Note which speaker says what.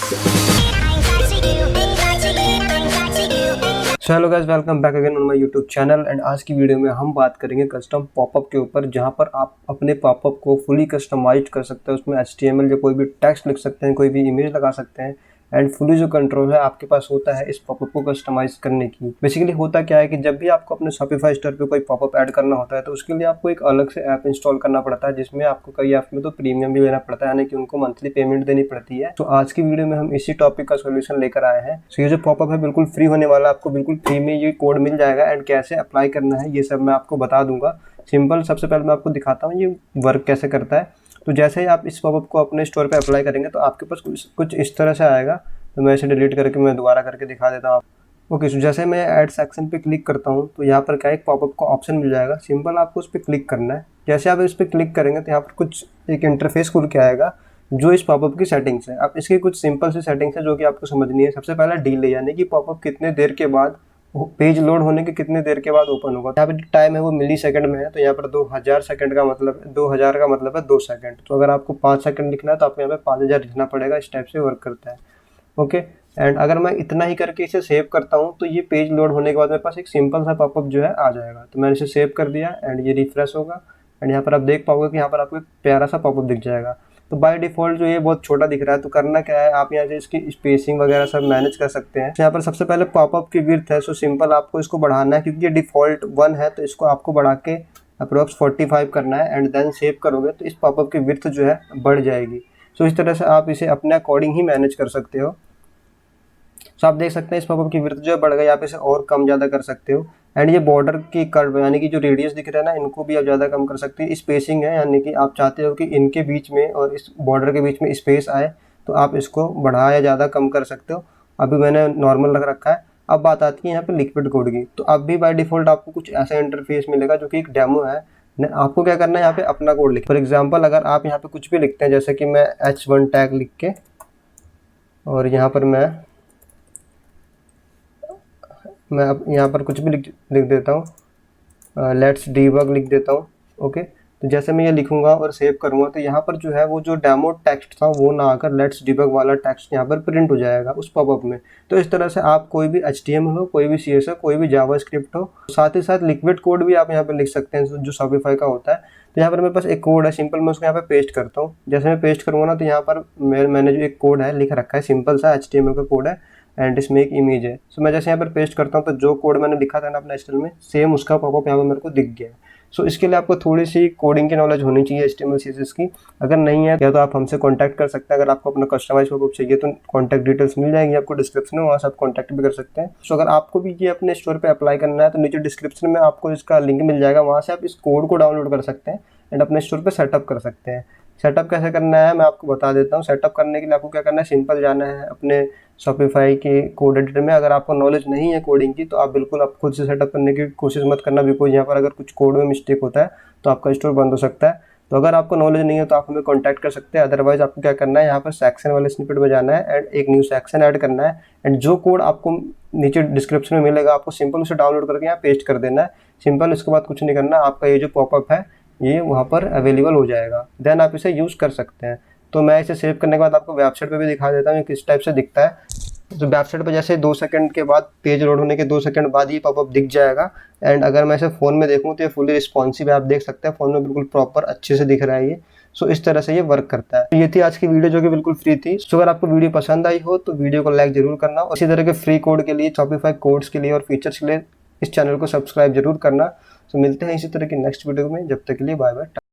Speaker 1: So hello guys, welcome back again on my YouTube channel. And आज की video में हम बात करेंगे कस्टम पॉपअप के ऊपर, जहां पर आप अपने पॉपअप को फुली कस्टमाइज कर सकते हैं। उसमें HTML या कोई भी टेक्स्ट लिख सकते हैं, कोई भी इमेज लगा सकते हैं। एंड फुली जो कंट्रोल है आपके पास होता है इस पॉपअप को कस्टमाइज करने की। बेसिकली होता क्या है कि जब भी आपको अपने Shopify स्टोर पे कोई पॉपअप ऐड करना होता है तो उसके लिए आपको एक अलग से ऐप इंस्टॉल करना पड़ता है, जिसमें आपको कई ऐप में तो प्रीमियम भी लेना पड़ता है, यानी कि उनको मंथली पेमेंट देनी पड़ती है। तो आज की वीडियो में हम इसी टॉपिक का सोल्यूशन लेकर आए हैं। तो ये जो पॉपअप है बिल्कुल फ्री होने वाला है, आपको बिल्कुल फ्री में ये कोड मिल जाएगा। एंड कैसे अप्लाई करना है ये सब मैं आपको बता दूंगा। सिंपल, सबसे पहले मैं आपको दिखाता हूँ ये वर्क कैसे करता है। तो जैसे ही आप इस पॉपअप को अपने स्टोर पे अप्लाई करेंगे तो आपके पास कुछ इस तरह से आएगा। तो मैं इसे डिलीट करके मैं दोबारा करके दिखा देता हूँ। ओके, सो जैसे मैं ऐड सेक्शन पे क्लिक करता हूँ तो यहाँ पर क्या एक पॉपअप का ऑप्शन मिल जाएगा। सिंपल आपको उस पर क्लिक करना है। जैसे आप इस पर क्लिक करेंगे तो यहाँ पर कुछ एक इंटरफेस खुल के आएगा जो इस पॉपअप की सेटिंग्स है। अब इसकी कुछ सिंपल सी सेटिंग्स है जो कि आपको समझनी है। सबसे पहला डिले, यानी कि पॉपअप कितने देर के बाद, पेज लोड होने के कितने देर के बाद ओपन होगा। यहाँ पे टाइम है वो मिली सेकंड में है, तो यहाँ पर 2000 सेकंड का मतलब 2000 का मतलब है 2 सेकंड। तो अगर आपको 5 सेकंड लिखना है तो आपको यहाँ पे 5000 लिखना पड़ेगा। इस टाइप से वर्क करता है। ओके, एंड अगर मैं इतना ही करके इसे सेव करता हूँ तो ये पेज लोड होने के बाद मेरे पास एक सिंपल सा पॉपअप जो है आ जाएगा। तो मैंने इसे सेव कर दिया एंड ये रिफ्रेश होगा। एंड यहाँ पर आप देख पाओगे कि यहाँ पर आपको एक प्यारा सा पॉपअप दिख जाएगा। तो बाय डिफॉल्ट जो ये बहुत छोटा दिख रहा है, तो करना क्या है, आप यहाँ से इसकी स्पेसिंग वगैरह सब मैनेज कर सकते हैं। तो यहाँ पर सबसे पहले पॉपअप की विड्थ है, सो सिंपल आपको इसको बढ़ाना है, क्योंकि ये डिफॉल्ट 1 है तो इसको आपको बढ़ा के अप्रोक्स 45 करना है। एंड देन सेव करोगे तो इस पॉपअप की विड्थ जो है बढ़ जाएगी। सो इस तरह से आप इसे अपने अकॉर्डिंग ही मैनेज कर सकते हो। सो आप देख सकते हैं इस पॉपअप की विड्थ जो है बढ़ गई। आप इसे और कम ज़्यादा कर सकते हो। एंड ये बॉर्डर की कर्व, यानी कि जो रेडियस दिख रहा है ना, इनको भी आप ज़्यादा कम कर सकते हैं। स्पेसिंग है, यानी कि आप चाहते हो कि इनके बीच में और इस बॉर्डर के बीच में स्पेस आए, तो आप इसको बढ़ा या ज़्यादा कम कर सकते हो। अभी मैंने नॉर्मल रख रखा है। अब बात आती है यहाँ पे लिक्विड कोड की। तो अब भी बाय डिफॉल्ट आपको कुछ ऐसा इंटरफेस मिलेगा जो कि एक डेमो है। आपको क्या करना है, यहाँ पे अपना कोड लिख। फॉर एग्जाम्पल अगर आप यहाँ पे कुछ भी लिखते हैं, जैसे कि मैं H1 टैग लिख के, और यहाँ पर मैं अब यहाँ पर कुछ भी लिख देता हूँ। लेट्स डीबग लिख देता हूँ। ओके, तो जैसे मैं ये लिखूंगा और सेव करूँगा तो यहाँ पर जो है वो जो डेमो टेक्स्ट था वो ना आकर लेट्स डीबग वाला टेक्स्ट यहाँ पर प्रिंट हो जाएगा उस पॉपअप में। तो इस तरह से आप कोई भी HTML हो, कोई भी CSS हो, कोई भी जावास्क्रिप्ट हो, साथ ही साथ लिक्विड कोड भी आप यहाँ पर लिख सकते हैं जो Shopify का होता है। तो यहाँ पर मेरे पास एक कोड है सिंपल, मैं उसको यहाँ पे पेस्ट करता हूँ। जैसे मैं पेस्ट करूँगा ना तो यहाँ पर मैंने जो एक कोड है लिख रखा है, सिंपल सा HTML का कोड है एंड इसमें एक इमेज है। सो मैं जैसे यहाँ पर पेस्ट करता हूँ तो जो कोड मैंने लिखा था ना अपने HTML में, सेम उसका पॉपअप यहाँ पर मेरे को दिख गया है। सो इसके लिए आपको थोड़ी सी कोडिंग की नॉलेज होनी चाहिए HTML CSS की। अगर नहीं है या तो आप हमसे कांटेक्ट कर सकते हैं। अगर आपको अपना कस्टमाइज पॉपअप चाहिए तो कांटेक्ट डिटेल्स मिल जाएंगी आपको डिस्क्रिप्शन में, वहाँ से आप कांटेक्ट भी कर सकते हैं। सो अगर आपको भी ये अपने स्टोर पे अप्लाई करना है तो नीचे डिस्क्रिप्शन में आपको इसका लिंक मिल जाएगा, वहाँ से आप इस कोड को डाउनलोड कर सकते हैं एंड अपने स्टोर पर सेटअप कर सकते हैं। सेटअप कैसे करना है मैं आपको बता देता हूँ। सेटअप करने के लिए आपको क्या करना है, सिंपल जाना है अपने Shopify के कोड एडिटर में। अगर आपको नॉलेज नहीं है कोडिंग की तो आप बिल्कुल आप खुद से सेटअप करने की कोशिश मत करना, बिकॉज यहाँ पर अगर कुछ कोड में मिस्टेक होता है तो आपका स्टोर बंद हो सकता है। तो अगर आपको नॉलेज नहीं है तो आप हमें कॉन्टैक्ट कर सकते हैं। अदरवाइज आपको क्या करना है, यहाँ पर सेक्शन वाले स्निपेट में जाना है एंड एक न्यू सेक्शन ऐड करना है। एंड जो कोड आपको नीचे डिस्क्रिप्शन में मिलेगा आपको सिंपल उसे डाउनलोड करके यहाँ पेस्ट कर देना है। सिंपल, इसके बाद कुछ नहीं करना। आपका ये जो पॉपअप है ये वहाँ पर अवेलेबल हो जाएगा, देन आप इसे यूज़ कर सकते हैं। तो मैं इसे सेव करने के बाद आपको वेबसाइट पे भी दिखा देता हूँ किस टाइप से दिखता है। तो वेबसाइट पे जैसे 2 सेकंड के बाद, पेज लोड होने के 2 सेकंड बाद ये पॉपअप दिख जाएगा। एंड अगर मैं इसे फ़ोन में देखूँ तो ये फुली रिस्पॉन्सिव है, आप देख सकते हैं फ़ोन में बिल्कुल प्रॉपर अच्छे से दिख रहा है ये। सो इस तरह से ये वर्क करता है। तो ये थी आज की वीडियो जो कि बिल्कुल फ्री थी। सो अगर आपको वीडियो पसंद आई हो तो वीडियो को लाइक जरूर करना, और इसी तरह के फ्री कोड के लिए, Shopify कोड्स के लिए और फीचर्स के लिए इस चैनल को सब्सक्राइब जरूर करना। तो मिलते हैं इसी तरह की नेक्स्ट वीडियो में, जब तक के लिए बाय बाय।